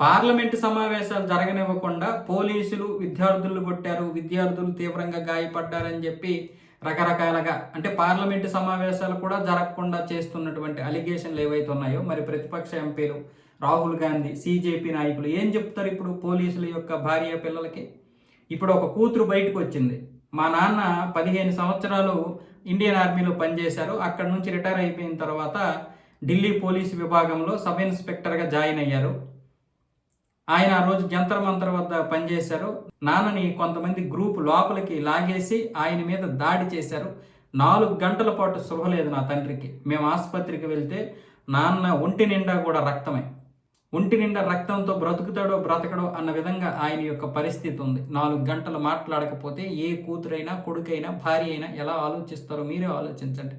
Parliament సమావేశాలు జరగనివ్వకుండా పోలీసులు విద్యార్థులను కొట్టారు, విద్యార్థులు తీవ్రంగా గాయపడ్డారని చెప్పి రకరకాలుగా అంటే పార్లమెంటు సమావేశాలు కూడా జరగకుండా చేస్తున్నటువంటి అలిగేషన్లు ఏవైతే ఉన్నాయో మరి ప్రతిపక్ష ఎంపీలు రాహుల్ గాంధీ, సీజేపీ నాయకులు ఏం చెప్తారు ఇప్పుడు పోలీసుల యొక్క భార్య పిల్లలకి? ఇప్పుడు ఒక కూతురు బయటకు వచ్చింది. మా నాన్న 15 సంవత్సరాలు ఇండియన్ ఆర్మీలో పనిచేశారు. అక్కడ నుంచి రిటైర్ అయిపోయిన తర్వాత ఢిల్లీ పోలీసు విభాగంలో సబ్ ఇన్స్పెక్టర్గా జాయిన్ అయ్యారు. ఆయన ఆ రోజు జంతర్ మంతర్ వద్ద పనిచేశారు. నాన్నని కొంతమంది గ్రూప్ లోపలికి లాగేసి ఆయన మీద దాడి చేశారు. 4 గంటల పాటు స్పృహ లేదు నా తండ్రికి. మేము ఆసుపత్రికి వెళ్తే నాన్న ఒంటి నిండా కూడా రక్తమే. ఒంటి నిండా రక్తంతో బ్రతుకుతాడో బ్రతకడో అన్న విధంగా ఆయన యొక్క పరిస్థితి ఉంది. 4 గంటలు మాట్లాడకపోతే ఏ కూతురైనా, కొడుకైనా, భార్య అయినా ఎలా ఆలోచిస్తారో మీరే ఆలోచించండి.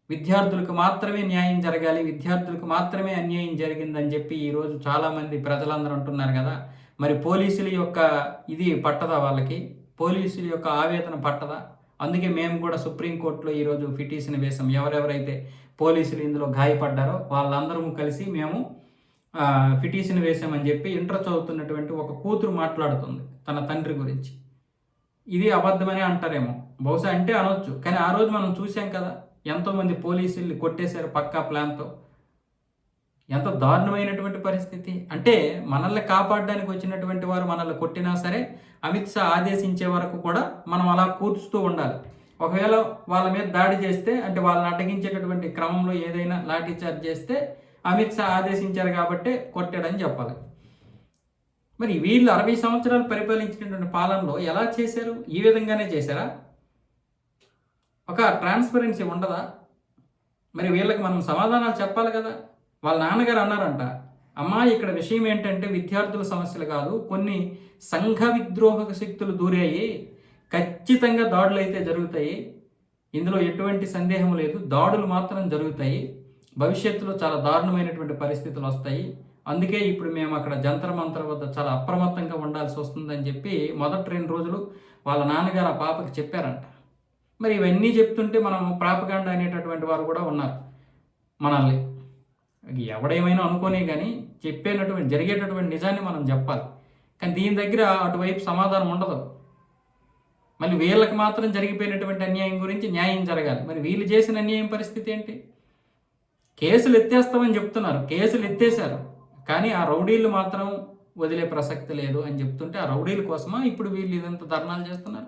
విద్యార్థులకు మాత్రమే న్యాయం జరగాలి, విద్యార్థులకు మాత్రమే అన్యాయం జరిగిందని చెప్పి ఈరోజు చాలామంది ప్రజలందరూ అంటున్నారు కదా. మరి పోలీసుల యొక్క ఇది పట్టదా వాళ్ళకి? పోలీసుల యొక్క ఆవేదన పట్టదా? అందుకే మేము కూడా సుప్రీంకోర్టులో ఈరోజు పిటిషన్ వేసాం. ఎవరెవరైతే పోలీసులు ఇందులో గాయపడ్డారో వాళ్ళందరము కలిసి మేము పిటిషన్ వేసామని చెప్పి ఇంటర్ చదువుతున్నటువంటి ఒక కూతురు మాట్లాడుతుంది తన తండ్రి గురించి. ఇది అబద్ధమనే అంటారేమో, బహుశా అంటే అనొచ్చు. కానీ ఆ రోజు మనం చూసాం కదా, ఎంతోమంది పోలీసుల్ని కొట్టేశారు పక్కా ప్లాన్తో. ఎంత దారుణమైనటువంటి పరిస్థితి అంటే, మనల్ని కాపాడడానికి వచ్చినటువంటి వారు మనల్ని కొట్టినా సరే అమిత్ షా ఆదేశించే వరకు కూడా మనం అలా కూర్చుతూ ఉండాలి. ఒకవేళ వాళ్ళ మీద దాడి చేస్తే అంటే వాళ్ళని అడ్డగించేటటువంటి క్రమంలో ఏదైనా లాఠీ చార్జ్ చేస్తే అమిత్ షా ఆదేశించారు కాబట్టి కొట్టాడని చెప్పాలి. మరి వీళ్ళు 60 సంవత్సరాలు పరిపాలించినటువంటి పాలనలో ఎలా చేశారు? ఈ విధంగానే చేశారా? ఒక ట్రాన్స్పరెన్సీ ఉండదా? మరి వీళ్ళకి మనం సమాధానాలు చెప్పాలి కదా. వాళ్ళ నాన్నగారు అన్నారంట, అమ్మా ఇక్కడ విషయం ఏంటంటే విద్యార్థుల సమస్యలు కాదు, కొన్ని సంఘ విద్రోహక శక్తులు దూరాయి, ఖచ్చితంగా దాడులు అయితే జరుగుతాయి, ఇందులో ఎటువంటి సందేహం లేదు, దాడులు మాత్రం జరుగుతాయి, భవిష్యత్తులో చాలా దారుణమైనటువంటి పరిస్థితులు వస్తాయి, అందుకే ఇప్పుడు మేము అక్కడ జంతర్ మంతర్ వద్ద చాలా అప్రమత్తంగా ఉండాల్సి వస్తుందని చెప్పి మొదటి 2 రోజులు వాళ్ళ నాన్నగారు ఆ పాపకి చెప్పారంట. మరి ఇవన్నీ చెప్తుంటే మనం ప్రాపగాండా అనేటటువంటి వారు కూడా ఉన్నారు మనల్ని. ఎవడేమైనా అనుకోనే కానీ జరిగేటటువంటి నిజాన్ని మనం చెప్పాలి. కానీ దీని దగ్గర అటువైపు సమాధానం ఉండదు. మళ్ళీ వీళ్ళకి మాత్రం జరిగిపోయినటువంటి అన్యాయం గురించి న్యాయం జరగాలి. మరి వీళ్ళు చేసిన అన్యాయం పరిస్థితి ఏంటి? కేసులు ఎత్తేస్తామని చెప్తున్నారు, కేసులు ఎత్తేసారు, కానీ ఆ రౌడీలు మాత్రం వదిలే ప్రసక్తి లేదు అని చెప్తుంటే ఆ రౌడీల కోసమా ఇప్పుడు వీళ్ళు ఇదంతా ధర్నాలు చేస్తున్నారు?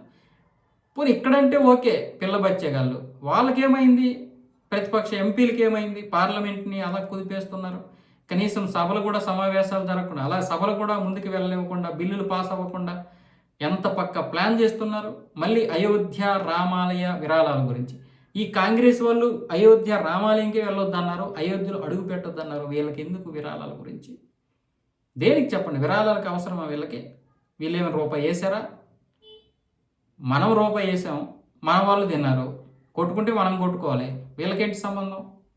పోనీ ఇక్కడంటే ఓకే, పిల్ల బచ్చేగాళ్ళు, వాళ్ళకేమైంది? ప్రతిపక్ష ఎంపీలకి ఏమైంది? పార్లమెంట్ని అలా కుదిపేస్తున్నారు. కనీసం సభలు కూడా సమావేశాలు జరగకుండా, అలా సభలు కూడా ముందుకు వెళ్ళనివ్వకుండా, బిల్లులు పాస్ అవ్వకుండా ఎంత పక్క ప్లాన్ చేస్తున్నారు. మళ్ళీ అయోధ్య రామాలయ విరాళాల గురించి ఈ కాంగ్రెస్ వాళ్ళు అయోధ్య రామాలయంకి వెళ్ళొద్దన్నారు, అయోధ్యలో అడుగు పెట్టొద్దన్నారు. వీళ్ళకి ఎందుకు విరాళాల గురించి? దేనికి చెప్పండి? విరాళాలకు అవసరమా వీళ్ళకి? వీళ్ళేమైనా రూపాయి వేసారా? మనం రూపాయి వేసాం, మన వాళ్ళు తిన్నారు, కొట్టుకుంటే మనం కొట్టుకోవాలి, వీళ్ళకేంటి సంబంధం?